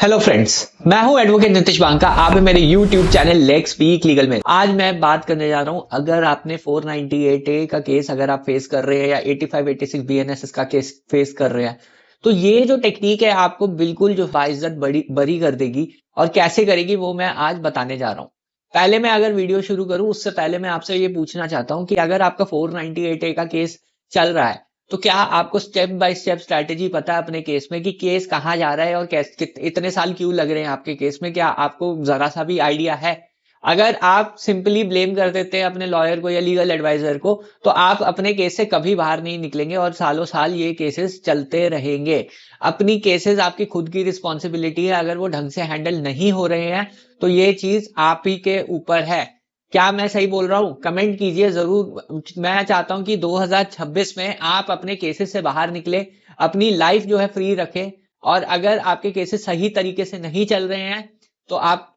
Hello friends, मैं हूं advocate Nitish Banka. आप हैं मेरे YouTube channel let's speak legal में। आज मैं बात करने जा रहा हूं, अगर आपने 498A का केस अगर आप फेस कर रहे हैं या 8586 BNSS का केस फेस कर रहे हैं, तो ये जो टेक्निक है आपको बिल्कुल जो बाइज्जत बरी कर देगी। और कैसे करेगी वो मैं आज बताने जा रहा हूं। पहले मैं अगर वीडियो शुरू करूं उससे पहले मैं आपसे ये पूछना चाहता हूं कि अगर आपका 498A का केस चल रहा है तो क्या आपको स्टेप बाय स्टेप स्ट्रैटेजी पता है अपने केस में कि केस कहाँ जा रहा है और कैसे इतने साल क्यों लग रहे हैं आपके केस में? क्या आपको जरा सा भी आइडिया है? अगर आप सिंपली ब्लेम कर देते हैं अपने लॉयर को या लीगल एडवाइजर को, तो आप अपने केस से कभी बाहर नहीं निकलेंगे और सालों साल ये केसेस चलते रहेंगे। अपनी केसेस आपकी खुद की रिस्पॉन्सिबिलिटी है। अगर वो ढंग से हैंडल नहीं हो रहे हैं तो ये चीज आप ही के ऊपर है। क्या मैं सही बोल रहा हूं? कमेंट कीजिए जरूर। मैं चाहता हूं कि 2026 में आप अपने केसेस से बाहर निकले, अपनी लाइफ जो है फ्री रखें। और अगर आपके केसेस सही तरीके से नहीं चल रहे हैं तो आप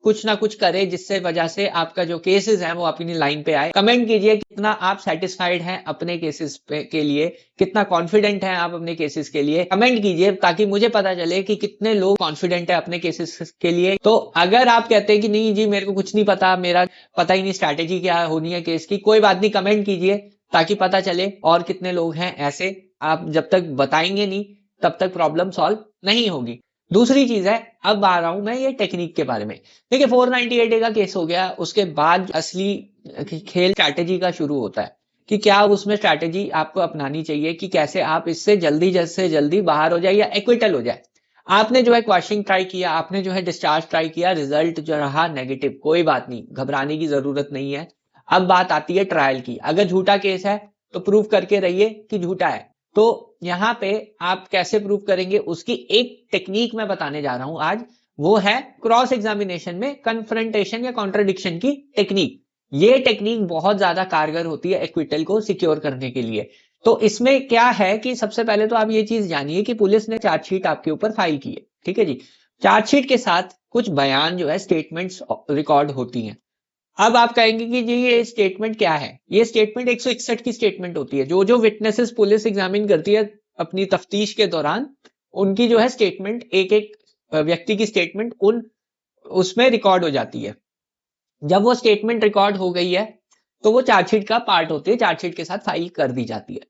कुछ ना कुछ करें जिससे वजह से आपका जो केसेस है वो अपनी लाइन पे आए। कमेंट कीजिए कितना आप सेटिस्फाइड हैं अपने केसेस पे के लिए, कितना कॉन्फिडेंट हैं आप अपने केसेस के लिए। कमेंट कीजिए ताकि मुझे पता चले कि कितने लोग कॉन्फिडेंट है अपने केसेस के लिए। तो अगर आप कहते हैं कि नहीं जी मेरे को कुछ नहीं पता, मेरा पता ही नहीं स्ट्रैटेजी क्या होनी है केस की, कोई बात नहीं, कमेंट कीजिए ताकि पता चले और कितने लोग हैं ऐसे। आप जब तक बताएंगे नहीं तब तक प्रॉब्लम सॉल्व नहीं होगी। दूसरी चीज है, अब आ रहा हूं मैं ये टेक्निक के बारे में। देखिए 498A का केस हो गया, उसके बाद असली खेल स्ट्रैटेजी का शुरू होता है कि क्या उसमें स्ट्रैटेजी आपको अपनानी चाहिए कि कैसे आप इससे जल्दी से जल्दी बाहर हो जाए या एक्विटल हो जाए। आपने जो है क्वेश्चनिंग ट्राई किया, आपने जो है डिस्चार्ज ट्राई किया, रिजल्ट जो रहा नेगेटिव, कोई बात नहीं, घबराने की जरूरत नहीं है। अब बात आती है ट्रायल की। अगर झूठा केस है तो प्रूव करके रहिए कि झूठा है। तो यहां पे आप कैसे प्रूव करेंगे उसकी एक टेक्निक मैं बताने जा रहा हूं आज। वो है क्रॉस एग्जामिनेशन में कन्फ्रंटेशन या कॉन्ट्रडिक्शन की टेक्निक। ये टेक्निक बहुत ज्यादा कारगर होती है एक्विटल को सिक्योर करने के लिए। तो इसमें क्या है कि सबसे पहले तो आप ये चीज जानिए कि पुलिस ने चार्जशीट आपके ऊपर फाइल की है, ठीक है जी। चार्जशीट के साथ कुछ बयान जो है स्टेटमेंट्स रिकॉर्ड होती हैं। अब आप कहेंगे कि जी ये स्टेटमेंट क्या है? ये स्टेटमेंट 161 की स्टेटमेंट होती है। जो जो विटनेसेस पुलिस एग्जामिन करती है अपनी तफ्तीश के दौरान, उनकी जो है स्टेटमेंट, एक एक व्यक्ति की स्टेटमेंट उन उसमें रिकॉर्ड हो जाती है। जब वो स्टेटमेंट रिकॉर्ड हो गई है तो वो चार्जशीट का पार्ट होती है, चार्जशीट के साथ फाइल कर दी जाती है।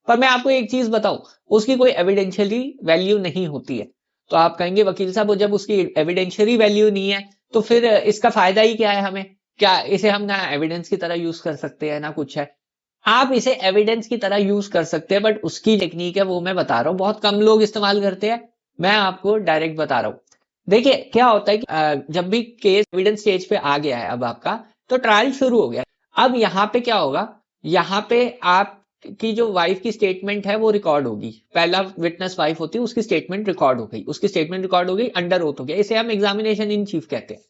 पर मैं आपको एक चीज बताऊं, उसकी कोई एविडेंशियली वैल्यू नहीं होती है। तो आप कहेंगे वकील साहब जब उसकी एविडेंशियरी वैल्यू नहीं है तो फिर इसका फायदा ही क्या है हमें? क्या इसे हम ना एविडेंस की तरह यूज कर सकते हैं ना कुछ है? आप इसे एविडेंस की तरह यूज कर सकते हैं, बट उसकी टेक्निक है वो मैं बता रहा हूं, बहुत कम लोग इस्तेमाल करते हैं। मैं आपको डायरेक्ट बता रहा हूं। देखिए क्या होता है कि जब भी केस एविडेंस स्टेज पे आ गया है अब आपका, तो ट्रायल शुरू हो गया। अब यहाँ पे क्या होगा, यहाँ पे आप की जो वाइफ की स्टेटमेंट है वो रिकॉर्ड होगी। पहला विटनेस वाइफ होती है, उसकी स्टेटमेंट रिकॉर्ड हो गई, उसकी स्टेटमेंट रिकॉर्ड हो गई, अंडर ओथ हो गया। इसे हम एग्जामिनेशन इन चीफ कहते हैं।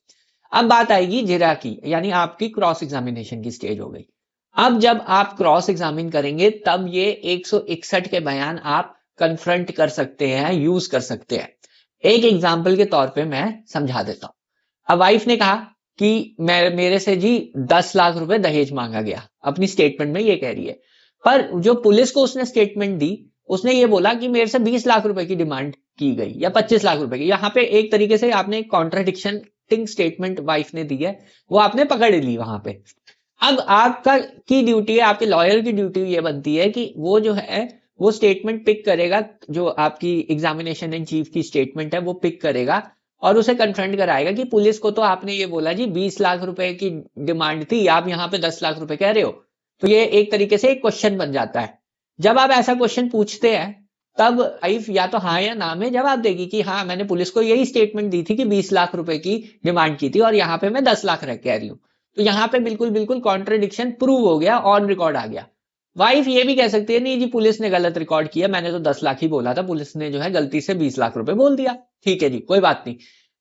अब बात आएगी जिरा की, यानी आपकी क्रॉस एग्जामिनेशन की स्टेज हो गई। अब जब आप क्रॉस एग्जामिन करेंगे तब ये 161 के बयान आप कन्फ्रंट कर सकते हैं, यूज कर सकते हैं। एक एग्जाम्पल के तौर पे मैं समझा देता हूं। अब वाइफ ने कहा कि मेरे से जी 10 लाख रुपए दहेज मांगा गया, अपनी स्टेटमेंट में ये कह रही है। पर जो पुलिस को उसने स्टेटमेंट दी, उसने ये बोला कि मेरे से 20 लाख रुपए की डिमांड की गई या 25 लाख रुपए की। यहां पे एक तरीके से आपने कॉन्ट्राडिक्शन स्टेटमेंट वाइफ ने दी है, वो आपने पकड़ ली वहां पे। अब आपका की ड्यूटी है, आपके लॉयर की ड्यूटी ये बनती है कि वो जो है वो स्टेटमेंट पिक करेगा, जो आपकी एग्जामिनेशन इन चीफ की स्टेटमेंट है वो पिक करेगा और उसे कन्फ्रंट कराएगा कि पुलिस को तो आपने ये बोला जी 20 लाख रुपए की डिमांड थी, आप यहां पे 10 लाख रुपए कह रहे हो। तो ये एक तरीके से एक क्वेश्चन बन जाता है। जब आप ऐसा क्वेश्चन पूछते हैं तब वाइफ या तो हाँ या ना में जवाब देगी कि हाँ मैंने पुलिस को यही स्टेटमेंट दी थी कि 20 लाख रुपए की डिमांड की थी और यहाँ पे मैं 10 लाख कह रही हूँ। तो यहाँ पे बिल्कुल बिल्कुल कॉन्ट्रडिक्शन प्रूव हो गया, ऑन रिकॉर्ड आ गया। वाइफ ये भी कह सकती है नहीं जी पुलिस ने गलत रिकॉर्ड किया, मैंने तो 10 लाख ही बोला था, पुलिस ने जो है गलती से 20 लाख रुपए बोल दिया। ठीक है जी, कोई बात नहीं।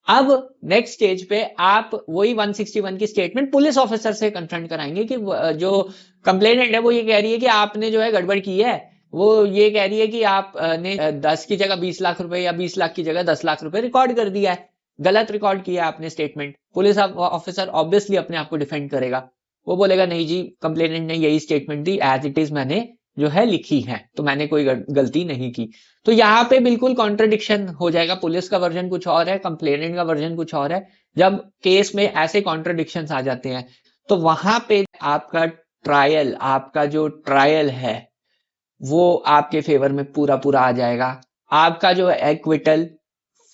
अब नेक्स्ट स्टेज पे आप वही 161 की स्टेटमेंट पुलिस ऑफिसर से कन्फ्रंट कराएंगे कि जो कंप्लेनेंट है वो ये कह रही है कि आपने जो है गड़बड़ की है। वो ये कह रही है कि आपने 10 की जगह 20 लाख रुपए या 20 लाख की जगह 10 लाख रुपए रिकॉर्ड कर दिया है, गलत रिकॉर्ड किया आपने स्टेटमेंट। पुलिस ऑफिसर ऑब्वियसली अपने आप को डिफेंड करेगा। वो बोलेगा नहीं जी कंप्लेनेंट ने यही स्टेटमेंट दी, एज इट इज मैंने जो है लिखी हैं, तो मैंने कोई गलती नहीं की। तो यहाँ पे बिल्कुल कॉन्ट्रडिक्शन हो जाएगा, पुलिस का वर्जन कुछ और है, कंप्लेनेंट का वर्जन कुछ और है। जब केस में ऐसे कॉन्ट्रडिक्शन आ जाते हैं तो वहां पे आपका जो ट्रायल है वो आपके फेवर में पूरा पूरा आ जाएगा। आपका जो एक्विटल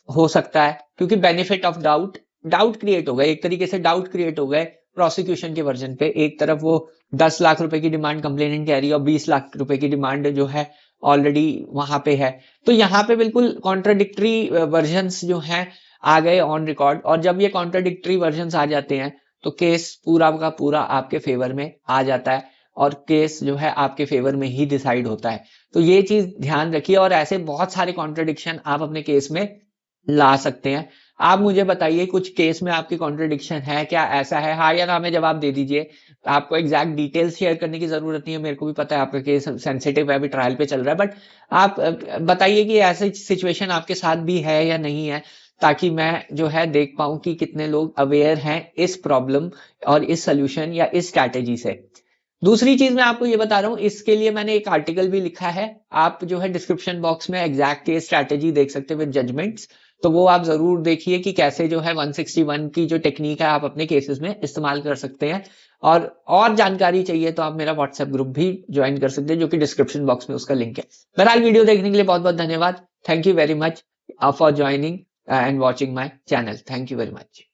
हो सकता है, क्योंकि बेनिफिट ऑफ डाउट क्रिएट हो गए, एक तरीके से डाउट क्रिएट हो गए प्रोसिक्यूशन के वर्जन पे। एक तरफ वो 10 लाख रुपए की डिमांड कंप्लेनेंट कह रही है और 20 लाख रुपए की डिमांड जो है ऑलरेडी वहां पे है। तो यहाँ पे बिल्कुल कॉन्ट्राडिक्टरी वर्जन्स जो हैं आ गए ऑन रिकॉर्ड, और जब ये कॉन्ट्राडिक्टरी वर्जन्स आ जाते हैं तो केस पूरा का पूरा आपके फेवर में आ जाता है और केस जो है आपके फेवर में ही डिसाइड होता है। तो ये चीज ध्यान रखिए, और ऐसे बहुत सारे कॉन्ट्रडिक्शन आप अपने केस में ला सकते हैं। आप मुझे बताइए कुछ केस में आपकी कॉन्ट्रडिक्शन है क्या, ऐसा है? हाँ या ना में जवाब दे दीजिए। आपको एग्जैक्ट डिटेल्स शेयर करने की जरूरत नहीं है, मेरे को भी पता है आपका केस सेंसिटिव है, अभी ट्रायल पे चल रहा है, बट आप बताइए कि ऐसी सिचुएशन आपके साथ भी है या नहीं है, ताकि मैं जो है देख पाऊं कि कितने लोग अवेयर हैं इस प्रॉब्लम और इस सोल्यूशन या इस स्ट्रैटेजी से। दूसरी चीज मैं आपको ये बता रहा हूं, इसके लिए मैंने एक आर्टिकल भी लिखा है, आप जो है डिस्क्रिप्शन बॉक्स में एग्जैक्ट केस स्ट्रैटेजी देख सकते हैं विद जजमेंट्स। तो वो आप जरूर देखिए कि कैसे जो है 161 की जो टेक्निक है आप अपने केसेस में इस्तेमाल कर सकते हैं। और जानकारी चाहिए तो आप मेरा व्हाट्सएप ग्रुप भी ज्वाइन कर सकते हैं, जो कि डिस्क्रिप्शन बॉक्स में उसका लिंक है। बहरहाल वीडियो देखने के लिए बहुत बहुत धन्यवाद। Thank you very much for joining and watching my channel. Thank you very much.